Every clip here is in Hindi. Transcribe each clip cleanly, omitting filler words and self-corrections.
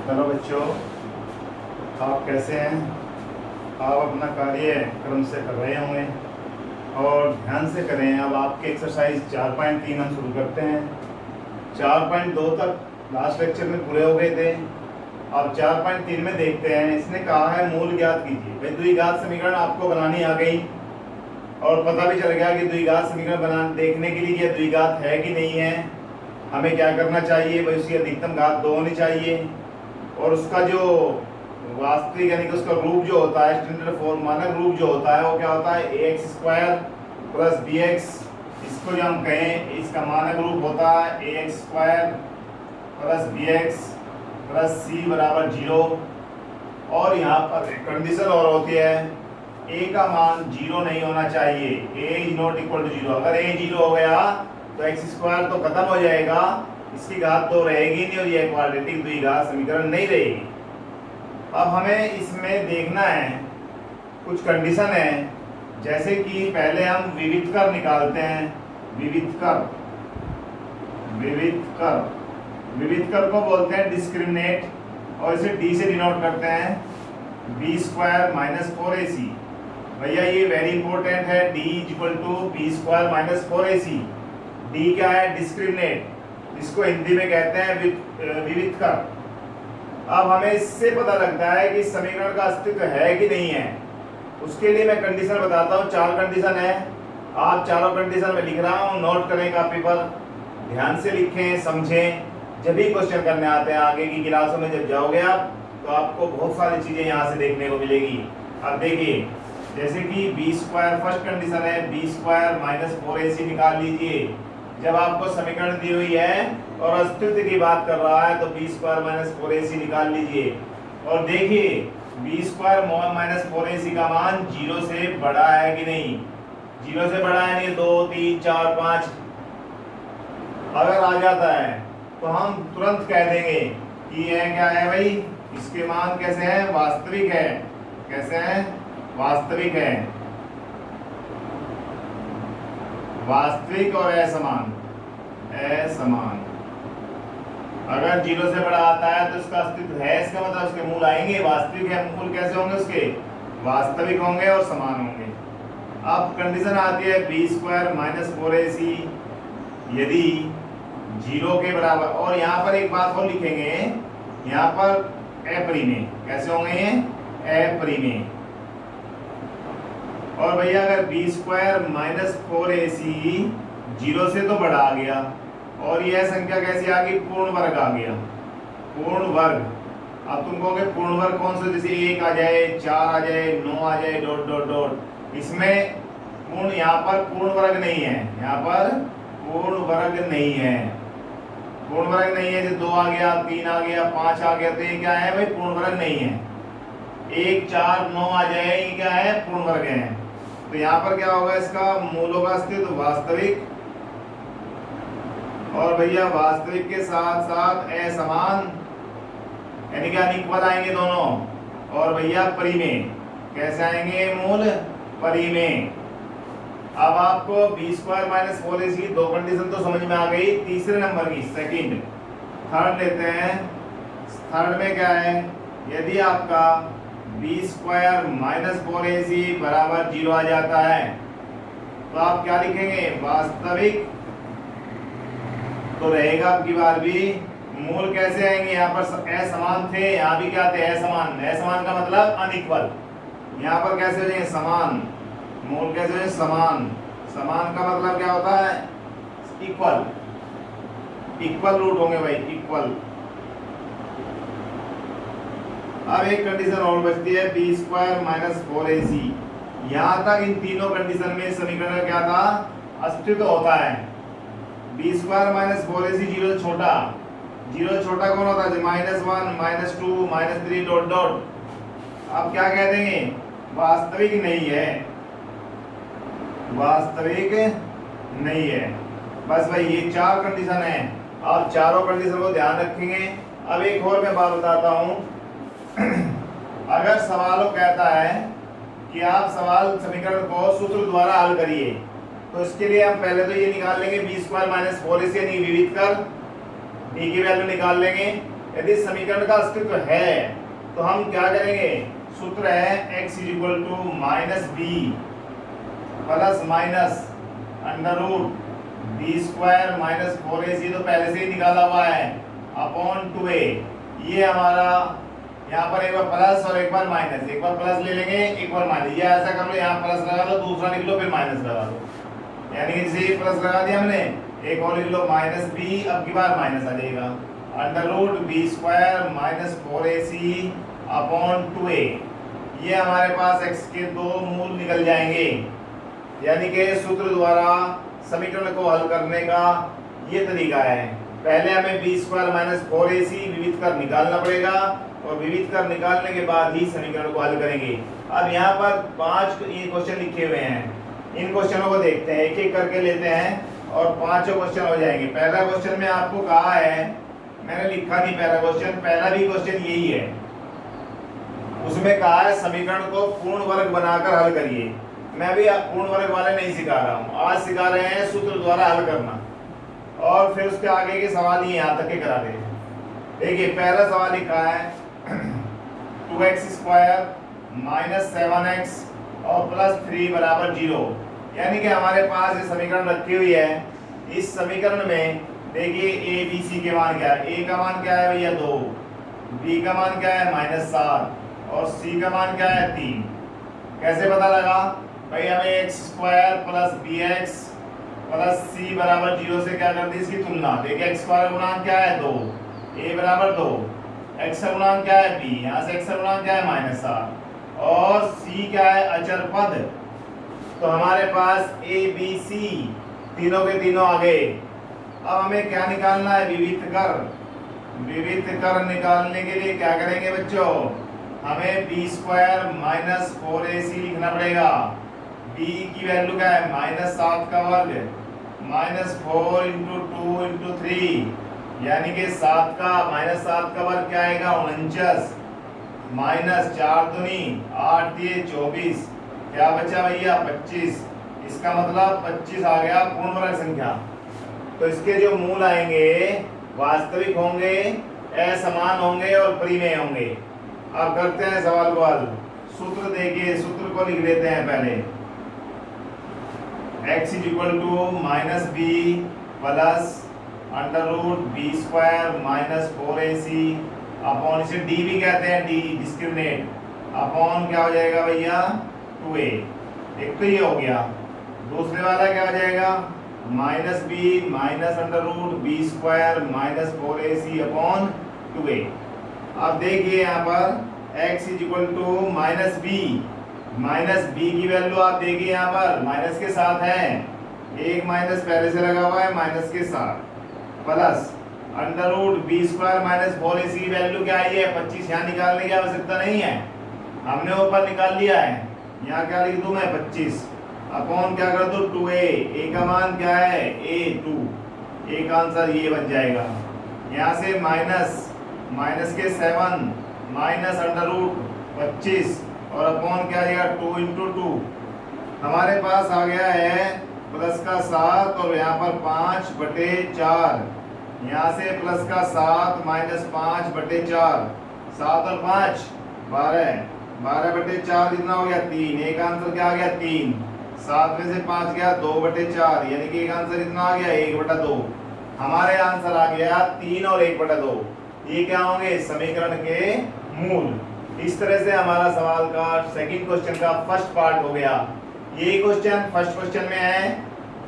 हेलो बच्चों, आप कैसे हैं। आप अपना कार्य क्रम से कर रहे होंगे और ध्यान से करें। अब आपके एक्सरसाइज 4.3 हम शुरू करते हैं। 4.2 तक लास्ट लेक्चर में पूरे हो गए थे। अब 4.3 में देखते हैं। इसने कहा है मूल ज्ञात कीजिए। भाई द्विघात समीकरण आपको बनानी आ गई और पता भी चल गया कि द्विघात समीकरण बना देखने के लिए यह द्विघात है कि नहीं है, हमें क्या करना चाहिए। भाई उसकी अधिकतम घात 2 होनी चाहिए और उसका जो वास्तविक यानी कि उसका रूप जो होता है, स्टैंडर्ड फॉर्म मानक रूप जो होता है वो क्या होता है, ax स्क्वायर प्लस bx। इसको जो हम कहें, इसका मानक रूप होता है ax square plus bx plus c बराबर 0। और यहाँ पर कंडीशन और होती है, a का मान 0 नहीं होना चाहिए, a is not equal to 0। अगर a 0 हो गया तो x स्क्वायर तो खत्म हो जाएगा, इसकी घात तो रहेगी नहीं और ये क्वाड्रेटिक द्विघात समीकरण नहीं रहेगी। अब हमें इसमें देखना है, कुछ कंडीशन है। जैसे कि पहले हम विविधकर निकालते हैं। विविधकर को बोलते हैं डिस्क्रिमिनेट और इसे d से डिनोट करते हैं, b स्क्वायर माइनस 4ac। भैया ये वेरी इंपॉर्टेंट है, d equal to B square minus 4ac। d क्या है, डिस्क्रिमिनेट, इसको हिंदी में कहते हैं विविधकर। अब हमें इससे पता लगता है कि समीकरण का अस्तित्व है कि नहीं है। उसके लिए मैं कंडीशन बताता हूँ। 4 कंडीशन है, आप चारों कंडीशन में लिख रहा हूँ, नोट करें कापी पर, ध्यान से लिखें, समझें। जब भी क्वेश्चन करने आते हैं आगे की क्लासों में जब जाओगे आप, तो आपको बहुत सारी चीजें यहाँ से देखने को मिलेगी। अब देखिए, जैसे कि बी स्क्वायर फर्स्ट कंडीशन है, बी स्क्वायर माइनस 4ac निकाल लीजिए। जब आपको समीकरण दी हुई है और अस्तित्व की बात कर रहा है तो बी स्क्वायर माइनस 4ac निकाल लीजिए। और देखिए बी स्क्वायर माइनस 4ac का मान 0 से बड़ा है कि नहीं। 0 से बड़ा है नहीं, 2 3 4 5 अगर आ जाता है तो हम तुरंत कह देंगे कि यह क्या है भाई, इसके मान कैसे हैं, वास्तविक है। कैसे हैं, वास्तविक है। वास्तविक और असमान। अगर 0 से बड़ा आता है तो इसका अस्तित्व है, इसका मतलब उसके मूल आएंगे, वास्तविक है। मूल कैसे होंगे उसके, वास्तविक होंगे और समान होंगे। अब कंडीशन आती है बी स्क्वायर माइनस 4ac यदि 0 के बराबर। और यहाँ पर एक बात और लिखेंगे, यहाँ पर अपरिमेय। कैसे होंगे ये, अपरिमेय। और भैया अगर बी स्क्वायर माइनस 4ac 0 से तो बड़ा आ गया और यह संख्या कैसी आ गई, पूर्ण वर्ग आ गया, पूर्ण वर्ग। अब तुम कहोगे पूर्ण वर्ग कौन सा, जैसे 1 आ जाए, 4 आ जाए, 9 आ जाए, डॉट डॉट डॉट। इसमें पूर्ण, यहाँ पर पूर्ण वर्ग नहीं है, यहाँ पर पूर्ण वर्ग नहीं है। पूर्ण वर्ग नहीं है, जैसे 2 आ गया, 3 आ गया, 5 आ गया, तो ये क्या है भाई, पूर्ण वर्ग नहीं है। 1 4 9 आ जाए, ये क्या है, पूर्ण वर्ग है। तो यहाँ पर क्या होगा, इसका मूलों का अस्तित्व वास्तविक, और भैया वास्तविक के साथ साथ असमान यानी कि अनइक्वल आएंगे दोनों। और भैया परिमेय, कैसे आएंगे, मूल परिमेय। अब आपको B square minus 4ac 2 condition तो समझ में आ गई। तीसरे नंबर की सेकंड, थर्ड लेते हैं। थर्ड में क्या है, यदि आपका बी स्क्वायर माइनस 4ac बराबर 0 आ जाता है तो आप क्या लिखेंगे, वास्तविक तो रहेगा। अब की बार भी मूल कैसे आएंगे, यहाँ पर असमान थे, यहाँ भी क्या थे, असमान। असमान का मतलब अनइक्वल, यहाँ पर कैसे हो जाएंगे, समान। मूल कैसे हो जाएंगे, समान। समान का मतलब क्या होता है, इक्वल। इक्वल रूट होंगे भाई, इक्वल। अब एक कंडीशन और बचती है, बी स्क्वायर माइनस 4ac। यहाँ तक इन तीनों कंडीशन में समीकरण का क्या था, अस्तित्व होता है। बी स्क्वायर माइनस 4ac 0 से छोटा, 0 से छोटा कौन होता है, -1 -2 -3 डॉट डॉट। अब क्या कह देंगे, वास्तविक नहीं है, वास्तविक नहीं है। बस भाई ये 4 कंडीशन है, आप चारों कंडीशन को ध्यान रखेंगे। अब एक और मैं बात बताता हूँ। अगर सवालों कहता है कि आप सवाल समीकरण को सूत्र द्वारा हल करिए, तो इसके लिए हम पहले तो ये निकाल लेंगे बी स्क्वायर माइनस 4ac यानी विविधकर, डी की वैल्यू निकाल लेंगे। यदि समीकरण का अस्तित्व है तो हम क्या करेंगे, सूत्र है x equal to minus B plus minus under root B square minus 4ac तो पहले से ही निकाला हुआ है अपॉन 2a। ये हमारा यहाँ पर एक बार प्लस और एक बार माइनस, एक बार प्लस ले लेंगे एक बार माइनस, ये ऐसा कर लो, यहाँ प्लस लगा दो दूसरा लिख लो फिर माइनस लगा दो, यानी कि जैसे प्लस लगा दिया हमने एक और लिख लो माइनस बी, अब की बार माइनस आ जाएगा under root B square minus 4ac upon 2a। ये हमारे पास x के दो मूल निकल जाएंगे, यानी कि सूत्र द्वारा समीकरण को हल करने का ये तरीका है। पहले हमें बी स्क्वायर माइनस 4ac विविध कर निकालना पड़ेगा और विविध कर निकालने के बाद ही समीकरण को हल करेंगे। अब यहाँ पर 5 ये क्वेश्चन लिखे हुए हैं, इन क्वेश्चनों को देखते हैं, एक एक करके लेते हैं और 5 क्वेश्चन हो जाएंगे। पहला क्वेश्चन में आपको कहा है, मैंने लिखा नहीं पहला क्वेश्चन, पहला भी क्वेश्चन यही है, उसमें कहा है समीकरण को पूर्ण वर्ग बनाकर हल करिए। मैं अभी पूर्ण वर्ग वाले नहीं सिखा रहा हूँ, आज सिखा रहे हैं सूत्र द्वारा हल करना, और फिर उसके आगे के सवाल ही यहाँ तक के करा रहे हैं। देखिए पहला सवाल लिखा है 2x स्क्वायर माइनस 7x और प्लस 3 बराबर 0, यानी कि हमारे पास ये समीकरण रखी हुई है। इस समीकरण में देखिए a b c के मान क्या है, a का मान क्या है भैया 2, b का मान क्या है -7 और c का मान क्या है 3। कैसे पता लगा भाई, हमें x square plus bx plus c बराबर 0 से क्या कर दी इसकी तुलना। देखिए x स्क्वायर का गुणांक क्या है 2, a बराबर 2, x का गुणांक क्या है b, यहाँ से x का गुणांक क्या है -7 और c क्या है अचर पद। तो हमारे पास a b c तीनों के तीनों आ गए। अब हमें क्या निकालना है, विविध कर। विविध कर निकालने के लिए क्या करेंगे बच्चों, हमें बी स्क्वायर माइनस 4ac लिखना पड़ेगा। b की वैल्यू क्या है -7 का वर्ग माइनस 4 इंटू 2 इंटू 3, यानी कि 7 का वर्ग क्या आएगा 49 माइनस 4 दूनी 8 दिए 24, क्या बचा भैया 25। इसका मतलब 25 आ गया पूर्ण वर्ग संख्या। तो इसके जो मूल आएंगे वास्तविक होंगे, असमान होंगे और परिमेय होंगे। अब करते हैं सवाल को हल। सूत्र देखिए, सूत्र को लिख लेते हैं पहले, x equal to minus B plus under root B square minus 4ac upon, इसे d भी कहते हैं, d डिस्क्रिमिनेट, अपॉन क्या हो जाएगा भैया 2a। एक तो ये हो गया, दूसरे वाला क्या हो जाएगा minus B minus under root B square minus 4ac upon 2a। अब देखिए यहाँ पर x equal to minus B की वैल्यू आप देखिए यहाँ पर माइनस के साथ है, एक माइनस पहले से लगा हुआ है माइनस के साथ, plus under root B square minus 4ac की वैल्यू क्या आई है 25। यहाँ निकालने की आवश्यकता नहीं है, हमने ऊपर निकाल लिया है। यहाँ क्या लिख दूं मैं 25 अपॉन क्या कर दो 2a का मान क्या है a2, एक आंसर ये बन जाएगा। यहाँ से माइनस के 7 माइनस अंडर रूट 25 और अपॉन क्या आएगा 2 इंटू 2, हमारे पास आ गया है प्लस का 7 और यहाँ पर 5/4, यहाँ से प्लस का 7 माइनस 5/4, 7 और 5 12/4 कितना हो गया 3, एक आंसर क्या आ गया 3, 7 में से 5 गया 2/4, यानी कि एक आंसर इतना आ गया 1/2। हमारे आंसर आ गया 3 और 1/2। ये क्या होंगे समीकरण के मूल। इस तरह से हमारा सवाल का सेकंड क्वेश्चन का फर्स्ट पार्ट हो गया। यही क्वेश्चन फर्स्ट क्वेश्चन में है।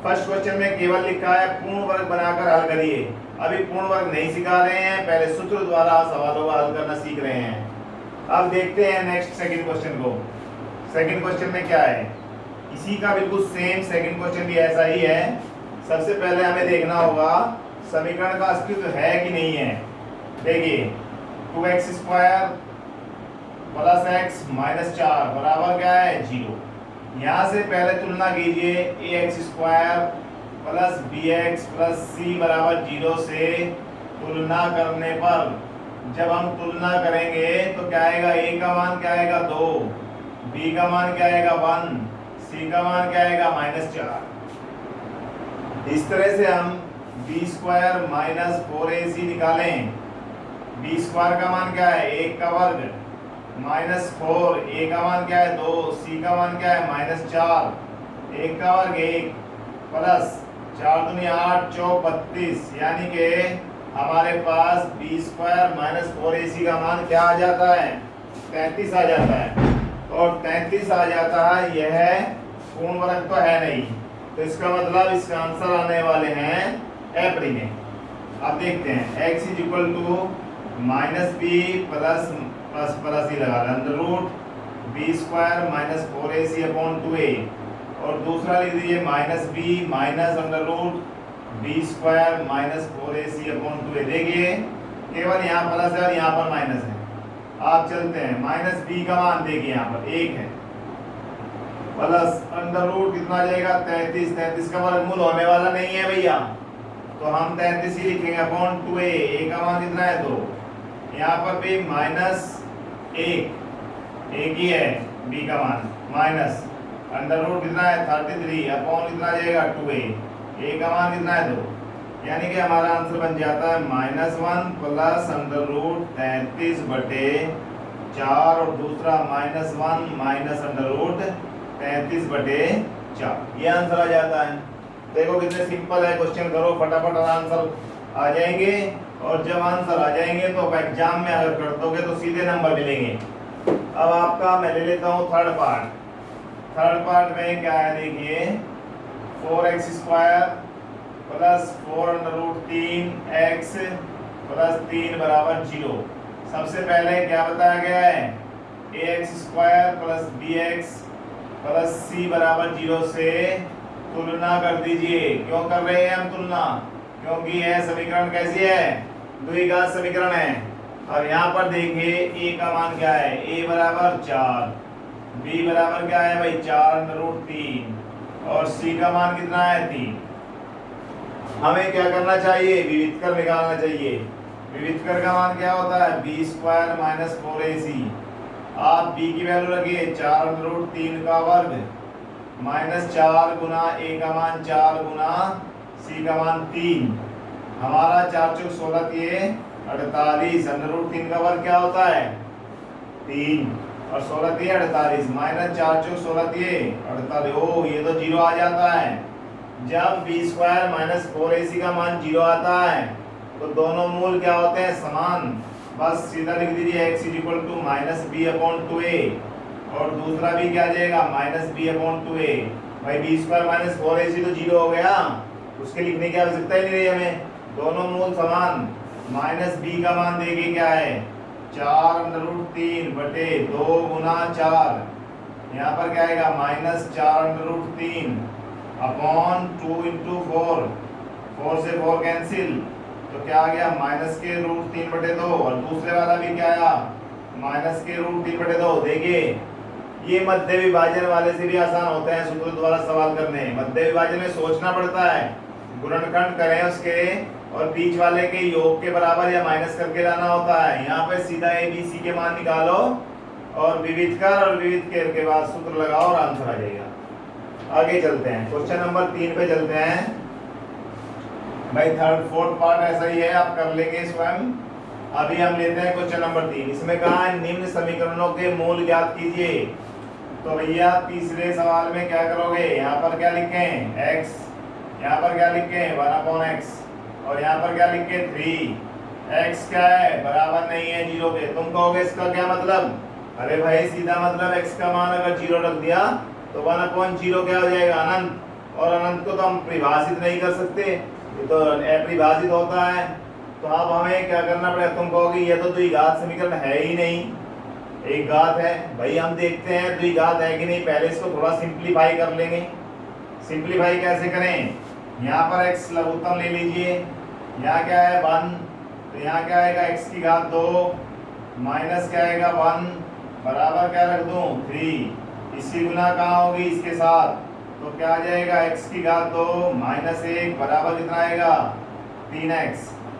फर्स्ट क्वेश्चन में केवल लिखा है पूर्ण वर्ग बनाकर हल करिए। अभी पूर्ण वर्ग नहीं सिखा रहे हैं, पहले सूत्र द्वारा सवालों का हल करना सीख रहे हैं। अब देखते हैं नेक्स्ट सेकंड क्वेश्चन को। सेकंड क्वेश्चन में क्या है, इसी का बिल्कुल सेम सेकंड क्वेश्चन भी ऐसा ही है। सबसे पहले हमें देखना होगा समीकरण का अस्तित्व है कि नहीं है। देखिए 2x square plus x minus 4 बराबर क्या है 0। यहाँ से पहले तुलना कीजिए ax square plus bx plus c बराबर 0 से तुलना करने पर जब हम तुलना करेंगे तो क्या आएगा, a का मान क्या आएगा 2, b का मान क्या आएगा 1, c का मान क्या आएगा -4। इस तरह से हम b स्क्वायर माइनस 4ac निकालें बी स्क्वायर का मान क्या है 1 का वर्ग माइनस 4, ए का मान क्या है 2, सी का मान क्या है माइनस 4, 1 का वर्ग 1 प्लस 4 दूनी 8 चौक 32, यानी कि हमारे पास बी स्क्वायर माइनस 4ac का मान क्या आ जाता है 33 आ जाता है। और 33 आ जाता है, यह पूर्ण वर्ग तो है नहीं, तो इसका मतलब इसका आंसर आने वाले हैं एप्री में। अब देखते हैं x is equal to minus B plus plus plus ही लगा under root B square minus 4ac upon 2a, और दूसरा लिख दीजिए minus B minus under root B square minus 4ac upon 2a। देखिए केवल यहाँ प्लस है और यहाँ पर माइनस है। आप चलते हैं माइनस बी का मान देखिए यहाँ पर 1 है प्लस अंडर रूट कितना आ जाएगा 33, 33 का वर्गमूल होने वाला नहीं है भैया, तो हम 33 ही लिखेंगे अपॉन 2a, a का मान कितना है 2, यहाँ पर भी माइनस 1 ही है b का मान माइनस अंडर रूट कितना है 33 अपॉन कितना आ जाएगा 2a, a का मान कितना है 2, यानी कि हमारा आंसर बन जाता है -1 प्लस अंडर रूट 33/4 और दूसरा -1 माइनस अंडर रूट 33/4, ये आंसर आ जाता है। देखो कितने सिंपल है, क्वेश्चन करो फटाफट आंसर आ जाएंगे, और जब आंसर आ जाएंगे तो एग्जाम में अगर कर दोगे तो सीधे नंबर मिलेंगे। अब आपका मैं ले लेता हूँ थर्ड पार्ट में क्या है देखिए 4x square plus 4 under root 3x plus 3 बराबर 0। सबसे पहले क्या बताया गया है ax square plus bx plus c बराबर 0 से तुलना कर दीजिए। क्यों कर रहे हैं हम तुलना, क्योंकि यह समीकरण कैसी है द्विघात समीकरण है। अब यहाँ पर देखिए a का मान क्या है, a बराबर 4, b बराबर क्या है भाई 4 अंडर रूट 3 और c का मान कितना है 3। हमें क्या करना चाहिए विविधकर निकालना चाहिए। विविधकर का मान क्या होता है बी स्क्वायर माइनस 4ac। आप b की वैल्यू रखिए 4 अंडर रूट 3 का वर्ग माइनस 4 गुना a का मान 4 गुना c का मान 3। हमारा 4 चौक 16 किए 48, अंडर रूट 3 का वर्ग क्या होता है 3 और 16 दिए 48 माइनस 4 चौक 16 दिए 48। ओ ये तो 0 आ जाता है। जब बी स्क्वायर माइनस 4ac का मान 0 आता है तो दोनों मूल क्या होते हैं समान। बस सीधा लिख दीजिए x is equal to minus B upon 2a और दूसरा भी क्या आ जाएगा माइनस बी अपॉन 2a। भाई बी स्क्वायर माइनस 4ac तो 0 हो गया, उसके लिखने की आवश्यकता ही नहीं रही हमें, दोनों मूल समान। माइनस बी का मान देखिए क्या है 4 अंडर रूट 3 बटे 2 गुना 4, यहाँ पर क्या आएगा minus 4 under root 3 upon 2 into 4, 4 से 4 कैंसिल तो क्या आ गया माइनस के रूट 3 बटे 2 और दूसरे वाला भी क्या आया माइनस के रूट 3 बटे 2। देखिए ये मध्य विभाजन वाले से भी आसान होते हैं सूत्र द्वारा सवाल करने। मध्य विभाजन में सोचना पड़ता है, गुणनखंड करें उसके और बीच वाले के योग के बराबर या माइनस करके लाना होता है। यहाँ पे सीधा a b c के मान निकालो और विविध कर और विविध के बाद सूत्र लगाओ और आंसर आ जाएगा। आगे चलते हैं क्वेश्चन नंबर 3 पे चलते हैं। भाई थर्ड फोर्थ पार्ट ऐसा ही है, आप कर लेंगे स्वयं। अभी हम लेते हैं क्वेश्चन नंबर 3। इसमें कहा है निम्न समीकरणों के मूल ज्ञात कीजिए। तो भैया तीसरे सवाल में क्या करोगे, यहाँ पर क्या लिखें x, यहाँ पर क्या लिखें 1/x और यहाँ पर क्या लिखें 3। x क्या है बराबर नहीं है 0 के। तुम कहोगे इसका क्या मतलब, अरे भाई सीधा मतलब x का मान अगर 0 रख दिया तो 1/0 क्या हो जाएगा अनंत, और अनंत को तो हम परिभाषित नहीं कर सकते, ये तो अपरिभाषित होता है। तो अब हमें क्या करना पड़ेगा, तुम कहोगे ये तो द्विघात समीकरण है ही नहीं, एक घात है। भाई हम देखते हैं द्विघात है कि नहीं, पहले इसको थोड़ा सिंप्लीफाई कर लेंगे। सिंप्लीफाई कैसे करें, यहाँ पर x लघुत्तम ले लीजिए, यहाँ क्या है 1 तो यहाँ क्या आएगा x की घात 2 माइनस क्या आएगा 1 बराबर क्या रख दूं 3। इसी गुना कहाँ होगी इसके साथ, तो क्या आ जाएगा x की घात 2 माइनस 1 बराबर कितना आएगा 3x।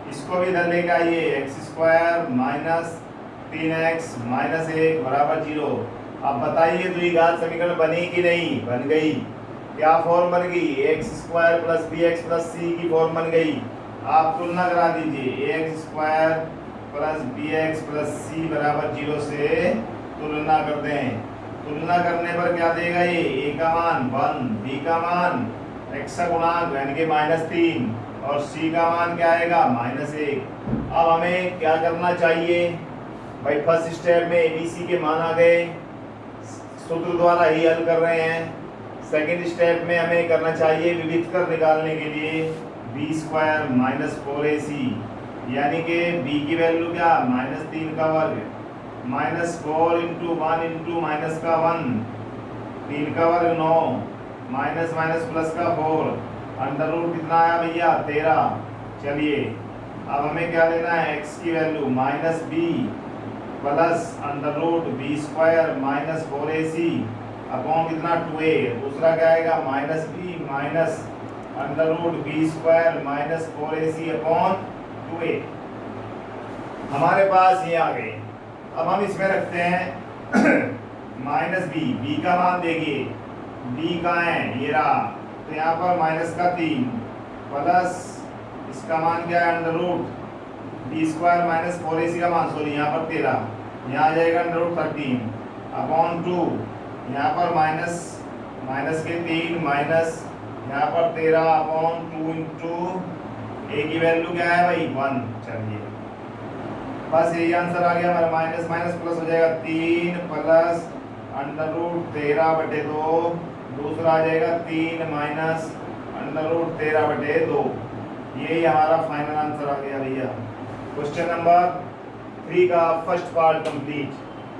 इसको भी इधर लेके आइए x square minus 3x minus 1 बराबर 0। अब बताइए द्विघात समीकरण बनी कि नहीं, बन गई। क्या फॉर्म बन गई X square plus B X plus C की फॉर्म बन गई। आप तुलना करा दीजिए ax square plus B X plus C बराबर 0 से तुलना करते हैं। तुलना करने पर क्या देगा ये, ए का मान 1, बी का मान एक्स का गुणांक यानी कि -3 और सी का मान क्या आएगा -1। अब हमें क्या करना चाहिए भाई, फर्स्ट स्टेप में एबीसी के मान आ गए, सूत्र द्वारा ही हल कर रहे हैं। सेकंड स्टेप में हमें करना चाहिए विविधकर निकालने के लिए b² - 4ac यानी कि b की वैल्यू क्या -3 का वर्ग -4 × 1 × माइनस का 1 3 का वर्ग 9 माइनस माइनस प्लस का 4 अंडर रूट कितना आया भैया 13। चलिए अब हमें क्या लेना है, x की value -b plus under root b² - 4ac upon कितना 2a। दूसरा क्या आएगा -b minus under root b² - 4ac upon 2a। हमारे पास ये आ गए। अब हम इसमें रखते हैं -b का मान देखिए b कहाँ है, ये रहा, तो यहाँ पर -3 प्लस इसका मान क्या है अंडर रूट b² - 4ac का मान, सॉरी यहाँ पर 13, यहाँ आ जाएगा अंडर रूट 13 अपॉन 2, यहाँ पर माइनस के 3 माइनस यहाँ पर 13 अपॉन 2 इंटू ए की वैल्यू क्या है भाई 1। चलिए बस यही आंसर आ गया हमारा, माइनस माइनस प्लस हो जाएगा 3 प्लस अंडर रूट 13/2, दूसरा आ जाएगा 3 माइनस अंडर रूट 13/2। यही हमारा फाइनल आंसर आ गया भैया। क्वेश्चन नंबर 3 का फर्स्ट पार्ट कंप्लीट।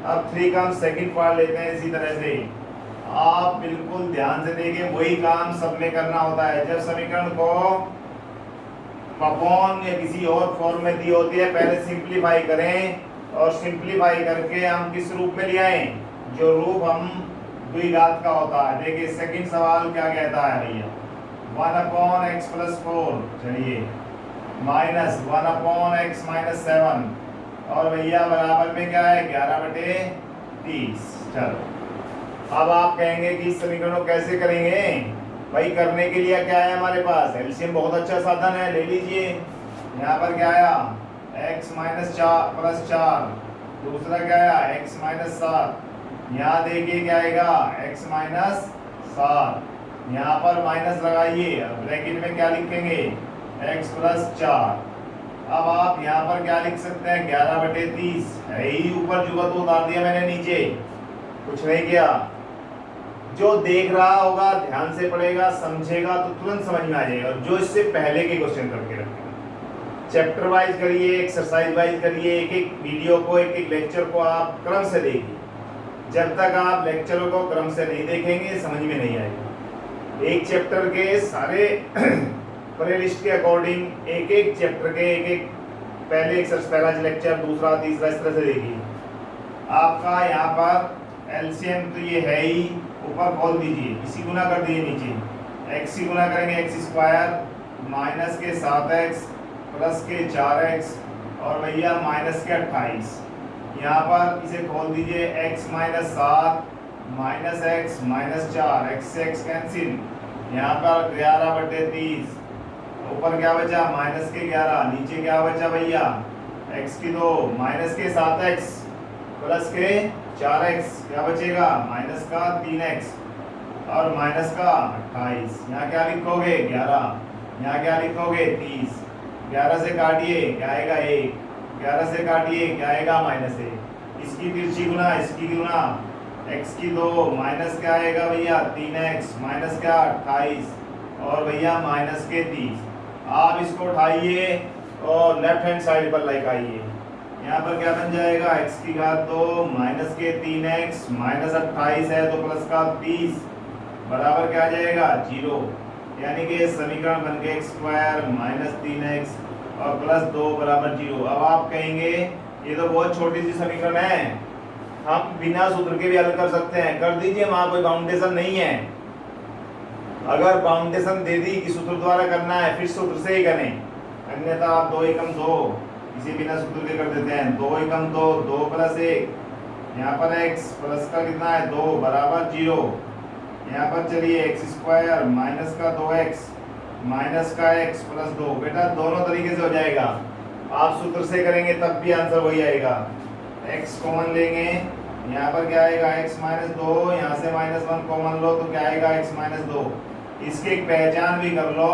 अब 3 का हम सेकंड पार्ट लेते हैं। इसी तरह से आप बिल्कुल ध्यान से देखें, वही काम सब में करना होता है। जब समीकरण को अपॉन या किसी और फॉर्म में दी होती है, पहले सिंपलीफाई करें और सिंपलीफाई करके हम किस रूप में ले आए, जो रूप हम द्विघात का होता है। देखिए सेकंड सवाल क्या कहता है भैया, 1/x + 4, चलिए -1/x - 7 और भैया बराबर में क्या है 11/30। चलो अब आप कहेंगे कि इस समीकरण को कैसे करेंगे भाई, करने के लिए क्या है हमारे पास, एलसीएम बहुत अच्छा साधन है, ले लीजिए। यहाँ पर क्या आया x - 4 + 4, दूसरा क्या आया x - 7, यहाँ देखिए क्या आएगा x - 7, यहाँ पर माइनस लगाइए, ब्रैकेट में क्या लिखेंगे x + 4। अब आप यहाँ पर क्या लिख सकते हैं 11/30 है ही, ऊपर जुगा तो उतार दिया मैंने, नीचे कुछ नहीं किया। जो देख रहा होगा ध्यान से पढ़ेगा समझेगा तो तुरंत समझ में आ जाएगा, और जो इससे पहले के क्वेश्चन करके रखेगा। चैप्टर वाइज करिए, एक्सरसाइज वाइज करिए, एक एक वीडियो को एक एक लेक्चर को आप क्रम से देखिए। जब तक आप लेक्चरों को क्रम से नहीं देखेंगे समझ में नहीं आएगा। एक चैप्टर के सारे प्लेलिस्ट के अकॉर्डिंग एक एक चैप्टर के एक एक पहले पहला लेक्चर, दूसरा, तीसरा, इस तरह से देखिए। आपका यहाँ पर एलसीएम तो ये है ही, ऊपर खोल दीजिए, इसी गुना कर दीजिए नीचे, x की गुना करेंगे x² माइनस के 7x प्लस के 4x और भैया माइनस के 28। यहाँ पर इसे खोल दीजिए x - 7 minus x minus 4, x से x कैंसिल, यहाँ पर 11/30, ऊपर क्या बचा माइनस के 11, नीचे क्या बचा भैया x की 2 माइनस के 7x प्लस के 4x, क्या बचेगा माइनस का 3x और माइनस का 28। यहाँ क्या लिखोगे 11, यहाँ क्या लिखोगे 30, 11 से काटिए क्या आएगा 1, 11 से काटिए क्या आएगा -1। इसकी तिरछी गुना इसकी गुना, x की 2 माइनस क्या आएगा भैया 3x माइनस क्या 28 और भैया माइनस के 30। आप इसको उठाइए और लेफ्ट हैंड साइड पर लगाइए। यहाँ पर क्या बन जाएगा x की घात 2 माइनस के 3x माइनस 28 है तो प्लस का 30 बराबर क्या आ जाएगा 0। यानी कि समीकरण बन गया x² - 3x और +2 बराबर 0। अब आप कहेंगे ये तो बहुत छोटी सी समीकरण है, हम बिना सूत्र के भी हल कर सकते हैं। कर दीजिए, वहाँ कोई बाउंडेशन नहीं है। अगर बाउंडेशन दे दी कि सूत्र द्वारा करना है फिर सूत्र से ही करें, अन्यथा आप 2 एकम 2 इसे बिना सूत्र के कर देते हैं। 2 एकम 2, 2 + 1, यहाँ पर x प्लस का कितना है 2 बराबर 0। यहाँ पर चलिए x² माइनस का 2x माइनस का x + 2, बेटा दोनों तरीके से हो जाएगा। आप सूत्र से करेंगे तब भी आंसर वही आएगा। x कॉमन लेंगे, यहाँ पर क्या आएगा x माइनस 2, यहाँ से -1 कॉमन लो तो क्या आएगा x माइनस 2। इसकी एक पहचान भी कर लो,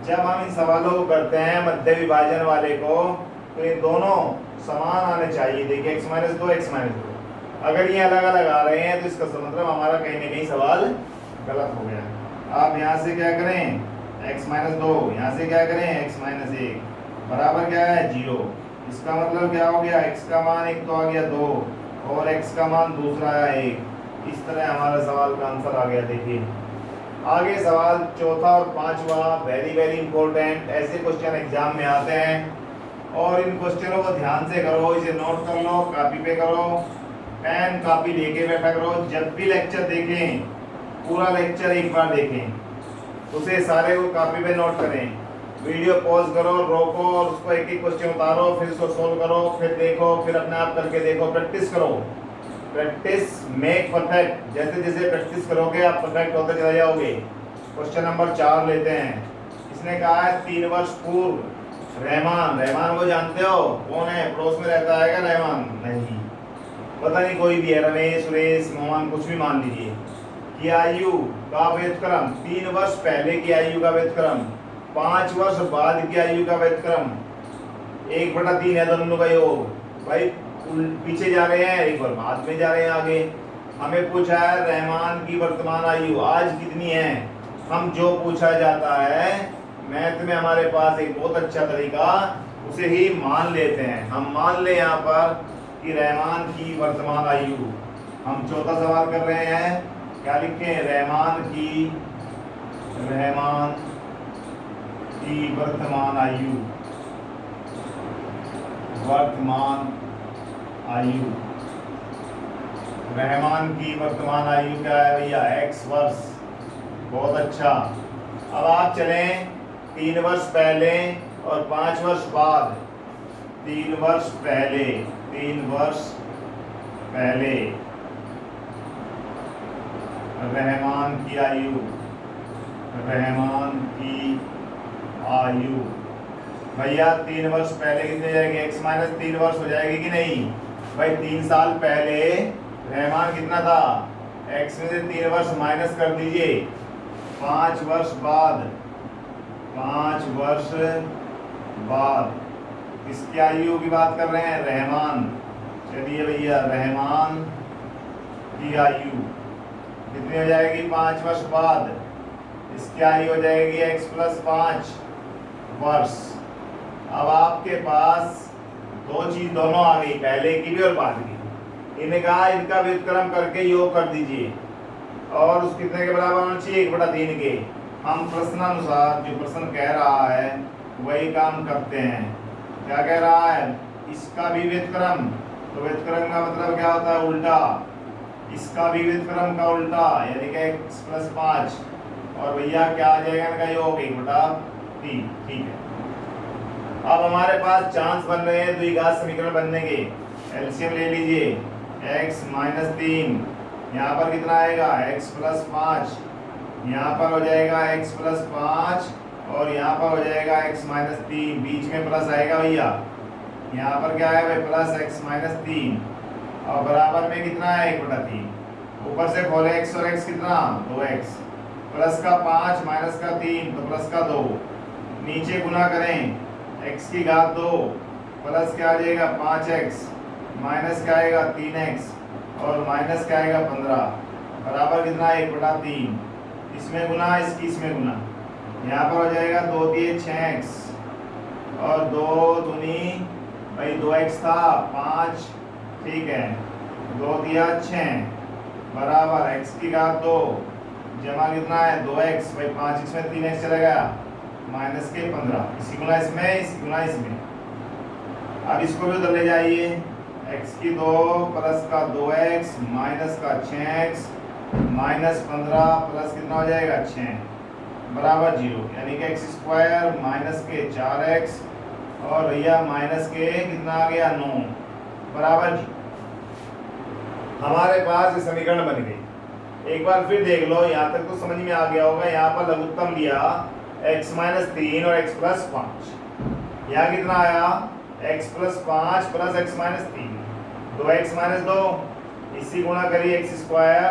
जब हम इन सवालों को करते हैं मध्य विभाजन वाले को, तो ये दोनों समान आने चाहिए। देखिए x माइनस 2, x माइनस 2, अगर ये अलग अलग आ रहे हैं तो इसका मतलब हमारा कहीं ना कहीं सवाल गलत हो गया। आप यहाँ से क्या करें, x माइनस 2, यहाँ से क्या करें x माइनस 1, बराबर क्या है 0। इसका मतलब क्या हो गया, x का मान एक तो आ गया 2 और x का मान दूसरा है 1। इस तरह हमारा सवाल का आंसर आ गया। देखिए आगे सवाल चौथा और पांचवा, वेरी वेरी इंपॉर्टेंट, ऐसे क्वेश्चन एग्जाम में आते हैं और इन क्वेश्चनों को ध्यान से करो, इसे नोट कर लो, कॉपी पे करो, पेन कॉपी लेके बैठा करो। जब भी लेक्चर देखें, पूरा लेक्चर एक बार देखें, उसे सारे को कॉपी पे नोट करें, वीडियो पॉज करो, रोको और उसको एक एक क्वेश्चन उतारो, फिर उसको सोल्व करो, फिर देखो, फिर अपने आप करके देखो, प्रैक्टिस करो। प्रैक्टिस मेक परफेक्ट, जैसे जैसे प्रैक्टिस करोगे आप परफेक्ट होते चले जाओगे। क्वेश्चन नंबर 4 लेते हैं। इसने कहा है 3 वर्ष पूर्व रहमान, रहमान को जानते हो कौन है, पड़ोस में रहता है क्या रहमान? नहीं, पता नहीं कोई भी है, रमेश, सुरेश, मोहन, कुछ भी मान लीजिए, की आयु का व्युत्क्रम 3 वर्ष पहले की आयु का व्युत्क्रम 5 वर्ष बाद की आयु का व्युत्क्रम 1/3 है दोनों का योग। भाई पीछे जा रहे हैं, एक बार बाद में जा रहे हैं आगे। हमें पूछा है रहमान की वर्तमान आयु आज कितनी है। हम जो पूछा जाता है मैथ में हमारे पास एक बहुत अच्छा तरीका, उसे ही मान लेते हैं। हम मान ले यहाँ पर कि रहमान की वर्तमान आयु। हम चौथा सवाल कर रहे हैं, क्या लिखे हैं, रहमान की वर्तमान आयु, वर्तमान आयु, रहमान की वर्तमान आयु क्या है भैया, x वर्ष। बहुत अच्छा। अब आप चलें 3 वर्ष पहले और 5 वर्ष बाद। 3 वर्ष पहले, 3 वर्ष पहले रहमान की आयु, रहमान की आयु भैया 3 वर्ष पहले कितनी हो जाएगी, x माइनस 3 वर्ष हो जाएगी कि नहीं भाई। 3 साल पहले रहमान कितना था, x में से 3 वर्ष माइनस कर दीजिए। 5 वर्ष बाद, 5 वर्ष बाद किसकी आयु की बात कर रहे हैं, रहमान। चलिए भैया रहमान की आयु कितनी हो जाएगी, 5 वर्ष बाद इसकी आयु हो जाएगी x प्लस 5 वर्ष। अब आपके पास दो चीज दोनों आ गई, पहले की भी और बाद की। इन्हें कहा इनका व्युत्क्रम करके योग कर दीजिए और उस कितने के बराबर होना चाहिए, 1/3 के। हम प्रश्नानुसार जो प्रश्न कह रहा है वही काम करते हैं। क्या कह रहा है, इसका भी व्युत्क्रम, तो व्युत्क्रम का मतलब क्या होता है, उल्टा। इसका भी व्युत्क्रम का उल्टा यानी कि x प्लस 5 और भैया क्या आ जाएगा इनका योग 1/3। ठीक है। अब हमारे पास चांस बन रहे हैं द्विघात समीकरण बनने के। एलसीएम ले लीजिए, x माइनस 3, यहाँ पर कितना आएगा x प्लस 5, यहाँ पर हो जाएगा x प्लस 5 और यहाँ पर हो जाएगा x माइनस 3, बीच में प्लस आएगा भैया। यहाँ पर क्या है भाई, प्लस x माइनस 3 और बराबर में कितना है 1/3। ऊपर से खोले x और x कितना 2x, प्लस का 5 माइनस का 3 तो प्लस का 2, नीचे गुना करें x की घात 2 प्लस क्या आ जाएगा 5x माइनस क्या आएगा 3x और माइनस क्या आएगा 15 बराबर कितना 1/3। इसमें गुना, इसकी इसमें गुना, यहाँ पर हो जाएगा 2 दिए 6x और 2 दूनी भाई 2x था 5, ठीक है, 2 दिया 6 बराबर x की घात 2 जमा कितना है 2x भाई 5 इसमें 3x चला गया माइनस के 15, इसी गुना इसमें, इसी गुना इसमें। अब इसको भी उधर ले जाइए, x की 2 प्लस का 2x माइनस का 6x माइनस 15 प्लस कितना हो जाएगा 6 बराबर 0, यानी कि x स्क्वायर माइनस के 4x और भैया माइनस के कितना आ गया 9 बराबर 0। हमारे पास ये समीकरण बन गई। एक बार फिर देख लो, यहाँ तक तो समझ में आ गया होगा। यहाँ पर लघुत्तम लिया x माइनस 3 और x प्लस 5। यहाँ कितना आया x plus 5 plus x minus 3, 2x minus 2, इसी गुणा करिए x square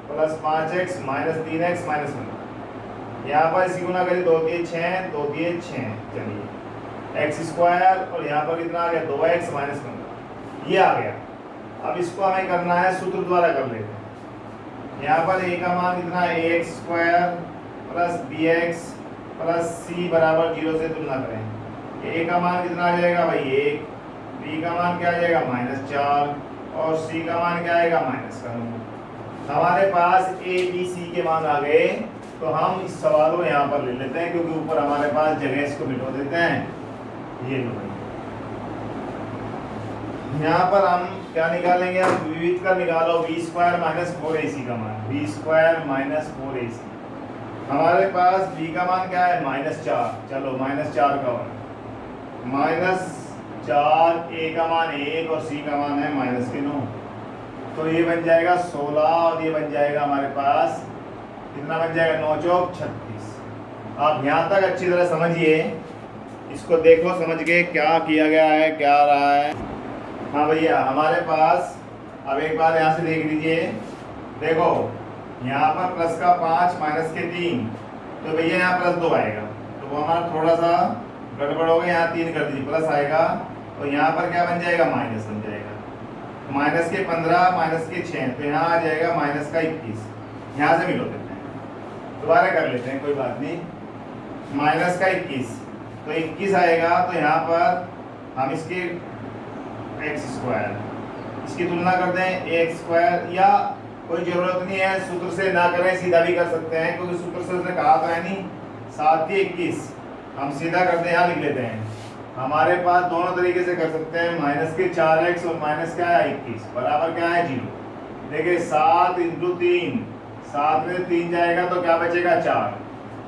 plus 5x minus 3x minus 1। यहाँ पर इसी गुणा करिए 2 दिए 6, 2 दिए 6, चलिए x स्क्वायर और यहाँ पर कितना आ गया 2x माइनस 1, ये आ गया। अब इसको हमें करना है सूत्र द्वारा कर लेते हैं। यहाँ पर a का मान कितना है ax square plus bx plus c बराबर 0 से तुलना करें। a का मान कितना आ जाएगा भाई 1, b का मान क्या आ जाएगा -4 और c का मान क्या आएगा -9। हमारे पास a b c के मान आ गए, तो हम इस सवाल को यहाँ पर ले लेते हैं क्योंकि ऊपर हमारे पास जगह इसको बिठा देते हैं। ये लो भाई, यहाँ पर हम क्या निकालेंगे, अब विविध का निकालो b स्क्वायर माइनस 4ac का मान, b स्क्वायर माइनस 4ac। हमारे पास b का मान क्या है -4, चलो -4 का मान -4, a का मान 1 और c का मान है -9, तो ये बन जाएगा 16 और ये बन जाएगा हमारे पास कितना बन जाएगा 9 चौक 36। आप यहाँ तक अच्छी तरह समझिए, इसको देखो समझ के क्या किया गया है क्या आ रहा है। हाँ भैया, हमारे पास अब एक बार यहाँ से देख लीजिए, देखो यहाँ पर प्लस का 5 माइनस के 3, तो भैया यहाँ +2 आएगा, तो वो हमारा थोड़ा सा गड़बड़ हो गया, यहाँ 3 कर दीजिए प्लस आएगा, और यहाँ पर क्या बन जाएगा माइनस बन जाएगा, माइनस के 15 माइनस के 6, तो यहाँ आ जाएगा माइनस का 21। यहाँ से मिलो देते हैं, दोबारा कर लेते हैं कोई बात नहीं, माइनस का 21, तो 21 आएगा, तो यहाँ पर हम इसके एक्स स्क्वायर इसकी तुलना करते हैं एक्स स्क्वायर, या कोई ज़रूरत नहीं है सूत्र से ना करें, सीधा भी कर सकते हैं क्योंकि सूत्र से उसने कहा तो है नहीं 7 के 21, हम सीधा करते हैं, यहाँ लिख लेते हैं। हमारे पास दोनों तरीके से कर सकते हैं, माइनस के 4x और माइनस क्या है 21 बराबर क्या है 0। देखिए 7 इंटू 3, 7 में 3 जाएगा तो क्या बचेगा 4,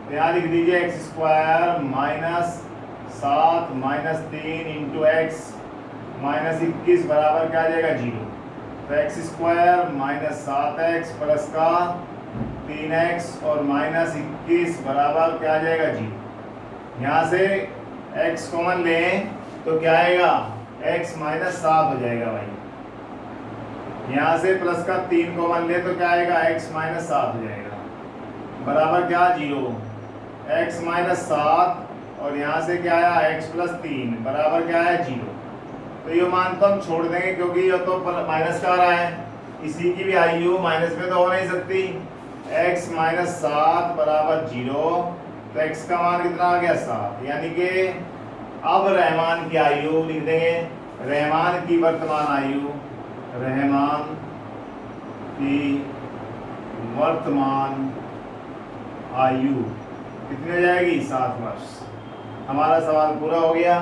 तो यहाँ लिख दीजिए x square minus 7 minus 3 into x minus 21 बराबर क्या आ जाएगा 0। तो x square minus 7x plus का 3x और माइनस 21 बराबर क्या आ जाएगा 0। यहाँ से x कॉमन लें तो क्या आएगा x माइनस 7 हो जाएगा भाई। यहाँ से प्लस का 3 कॉमन ले तो क्या आएगा x माइनस 7 हो जाएगा बराबर क्या 0। x माइनस 7 और यहाँ से क्या आया x प्लस 3 बराबर क्या है 0। तो ये मान तो हम छोड़ देंगे क्योंकि ये तो माइनस का आ रहा है, इसी की भी आयु माइनस में तो हो नहीं सकती। x माइनस 7 बराबर 0, तो x का मान कितना आ गया 7, यानी कि अब रहमान की आयु लिख देंगे, रहमान की वर्तमान आयु, रहमान की वर्तमान आयु कितनी हो जाएगी 7 वर्ष। हमारा सवाल पूरा हो गया।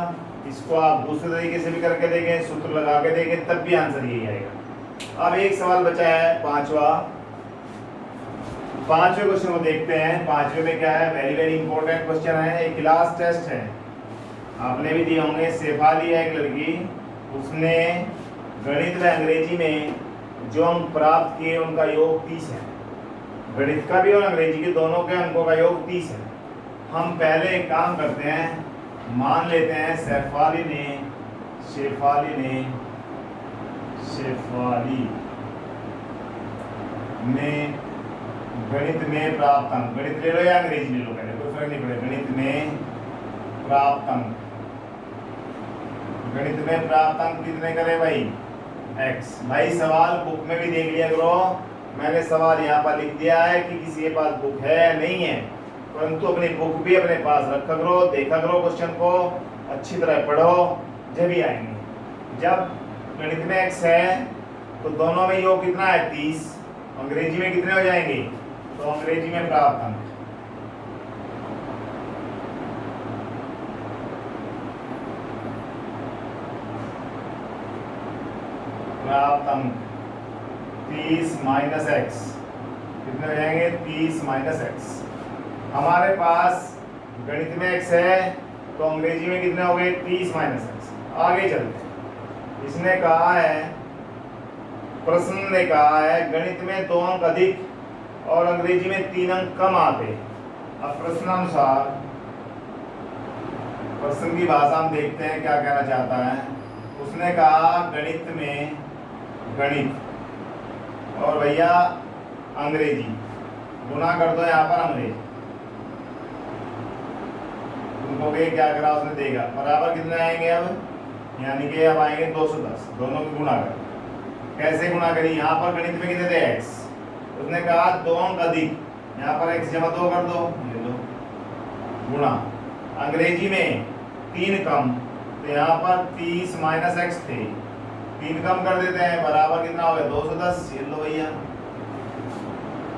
इसको आप दूसरे तरीके से भी करके देखें, सूत्र लगा के देखें, तब भी आंसर यही आएगा। अब एक सवाल बचा है पांचवें क्वेश्चन को देखते हैं। पांचवें में क्या है, वेरी वेरी इंपॉर्टेंट क्वेश्चन है, एक क्लास टेस्ट है, आपने भी दिए होंगे। शेफाली है एक लड़की, उसने गणित व अंग्रेजी में जो अंक प्राप्त किए उनका योग 30 है। गणित का भी और अंग्रेजी के दोनों के अंकों का योग 30 है। हम पहले एक काम करते हैं, मान लेते हैं शेफाली ने गणित में प्राप्त अंक, गणित ले लो या अंग्रेजी ले लो, पहले कोई फर्क नहीं पड़ेगा, गणित में प्राप्त अंक कितने करे भाई x। भाई सवाल बुक में भी देख लिया करो, मैंने सवाल यहाँ पर लिख दिया है कि किसी के पास बुक है नहीं है, परंतु अपनी बुक भी अपने पास रखा करो, देखा करो क्वेश्चन को, अच्छी तरह पढ़ो, जब भी आएंगे। जब गणित में x है तो दोनों में योग कितना है 30, अंग्रेजी में कितने हो जाएंगे, तो अंग्रेजी में प्राप्त अंक प्राप्त अंक 30 माइनस x कितने हो जाएंगे 30 माइनस x। हमारे पास गणित में x है तो अंग्रेजी में कितने हो गए 30 माइनस x। आगे चलते हैं, इसने कहा है, प्रश्न ने कहा है गणित में 2 अंक अधिक और अंग्रेजी में 3 अंक कम आते। अब प्रश्नानुसार क्वेश्चन की भाषा हम देखते हैं क्या कहना चाहता है। उसने कहा गणित में गणित और भैया अंग्रेजी गुना कर दो यहाँ पर अंग्रेजी। तुमको क्या करा उसने देगा बराबर कितने आएंगे अब, यानी कि अब आएंगे 210, दोनों को गुना कर। कैसे गुना करी, यहाँ पर गणित में कितने थे x, उसने कहा 2 अंक अधिक, यहाँ पर x जमा 2 कर दो, ये लो गुणा। अंग्रेजी में 3 कम, तो यहाँ पर 30 माइनस x थे, 3 कम कर देते हैं बराबर कितना हो गया 210, ये लो भैया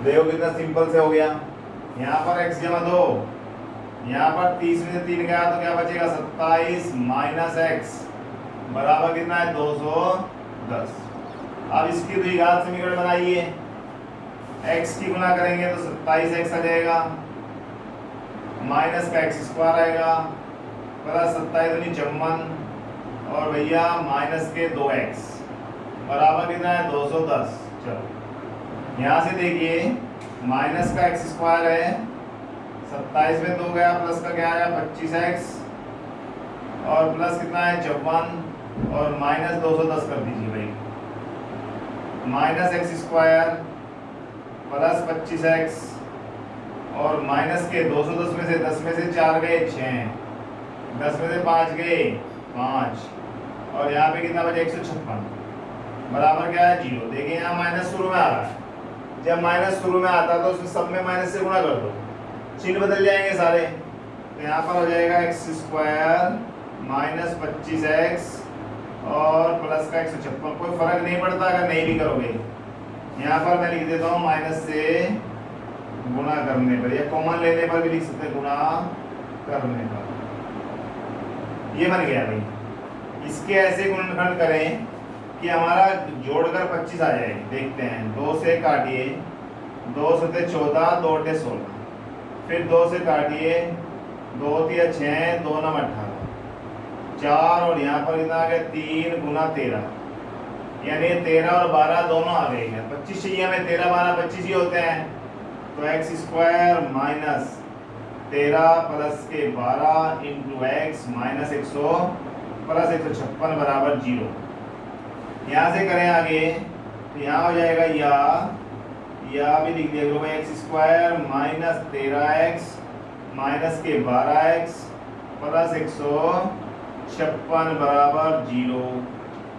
देखो कितना सिंपल से हो गया। यहाँ पर x जमा 2, यहाँ पर 30 में से 3 गया तो क्या बचेगा 27 माइनस x बराबर कितना है 210। अब इसकी द्विघात समीकरण बनाइए, x की गुना करेंगे तो 27x आ जाएगा, माइनस का x स्क्वायर आएगा, प्लस 27 दूनी 54 और भैया माइनस के 2x बराबर कितना है 210। चलो यहाँ से देखिए माइनस का x स्क्वायर है, 27 में 2 गया, प्लस का क्या आया 25x और प्लस कितना है 54 और माइनस 210 कर दीजिए भाई, minus x square plus 25x और माइनस के 210 में से 10 में से 4 गए 6, 10 में से 5 गए 5 और यहाँ पे कितना बचे 156 बराबर क्या है 0। देखिए यहाँ माइनस शुरू में आ रहा है, जब माइनस शुरू में आता है तो उसमें सब में माइनस से गुणा कर दो, चिन्ह बदल जाएंगे सारे, तो यहाँ पर हो जाएगा एक्स स्क्वायर माइनस 25x और प्लस का 156, कोई फर्क नहीं पड़ता अगर नहीं भी करोगे। यहाँ पर मैं लिख देता हूँ माइनस से गुणा करने पर, या कॉमन लेने पर भी लिख सकते हैं गुणा करने पर, ये बन गया भाई। इसके ऐसे गुणनखंड करें कि हमारा जोड़कर 25 आ जाए। देखते हैं 2 से काटिए, 2 सते 14, 2 अटे 16, फिर 2 से काटिए, 2 तिया 6, 2 नम 18, 4 और यहाँ पर कितना आ गया 3 गुना 13, यानी 13 और 12 दोनों आ गए हैं। 25 चाहिए हमें, 13 12 25 ही होते हैं, तो एक्स स्क्वायर माइनस 13 प्लस के 12 इंटू एक्स माइनस 100 प्लस 156 बराबर 0। यहाँ से करें आगे तो यहाँ हो जाएगा या भी लिख दिया करो x square minus 13x minus के 12x प्लस 156 बराबर 0।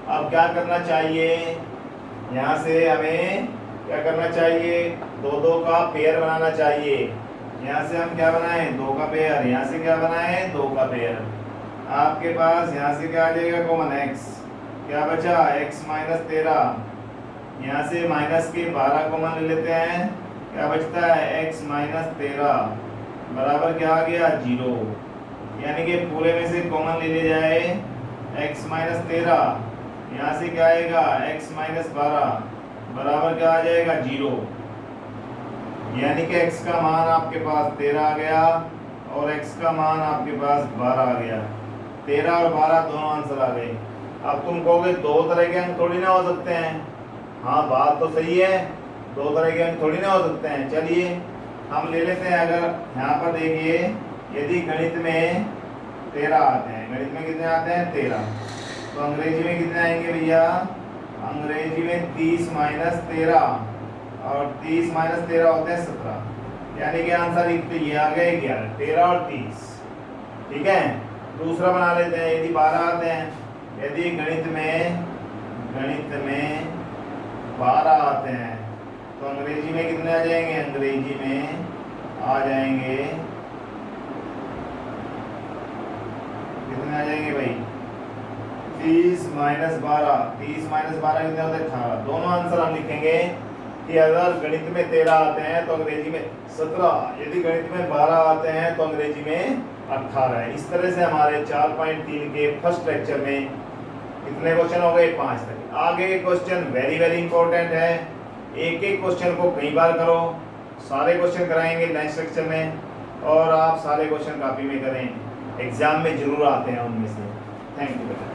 अब क्या करना चाहिए, यहाँ से हमें क्या करना चाहिए, 2 का पेयर बनाना चाहिए। यहाँ से हम क्या बनाएं 2 का पेयर, यहाँ से क्या बनाएं 2 का पेयर। आपके पास यहाँ से क्या आ जाएगा कॉमन x, क्या बचा x माइनस 13, यहाँ से माइनस के 12 कॉमन ले लेते हैं, क्या बचता है x माइनस 13 बराबर क्या आ गया 0। यानी कि पूरे में से कॉमन ले लिया जाए x माइनस 13, यहाँ से क्या आएगा x माइनस 12 बराबर क्या आ जाएगा 0। यानी कि x का मान आपके पास 13 आ गया और x का मान आपके पास 12 आ गया। 13 और 12 दोनों आंसर आ गए। अब तुम कहोगे 2 तरह के अंक थोड़ी ना हो सकते हैं, हाँ बात तो सही है, 2 तरह के अंक थोड़ी ना हो सकते हैं। चलिए हम ले लेते हैं, अगर यहाँ पर देखिए यदि गणित में 13 आते हैं, गणित में कितने आते हैं 13, तो अंग्रेजी में कितने आएंगे भैया, अंग्रेजी में 30 माइनस 13 और 30 माइनस 13 होते हैं 17, यानी कि आंसर ये आ गए 11, 13 और 30। ठीक है, दूसरा बना लेते हैं, यदि 12 आते हैं, यदि गणित में 12 आते हैं तो अंग्रेजी में कितने आ जाएंगे, अंग्रेजी में आ जाएंगे कितने आ जाएंगे भाई 30 माइनस 12, 30 माइनस 12 कितने होते हैं 18। दोनों आंसर हम लिखेंगे कि अगर गणित में 13 आते हैं तो अंग्रेजी में 17, यदि गणित में 12 आते हैं तो अंग्रेजी में 18 है। इस तरह से हमारे 4.3 के फर्स्ट लेक्चर में कितने क्वेश्चन हो गए 5 तक। आगे के क्वेश्चन वेरी वेरी इंपॉर्टेंट है, एक एक क्वेश्चन को कई बार करो, सारे क्वेश्चन कराएंगे नेक्स्ट लेक्चर में, और आप सारे क्वेश्चन कॉपी में करें, एग्जाम में जरूर आते हैं उनमें से। थैंक यू बेटा।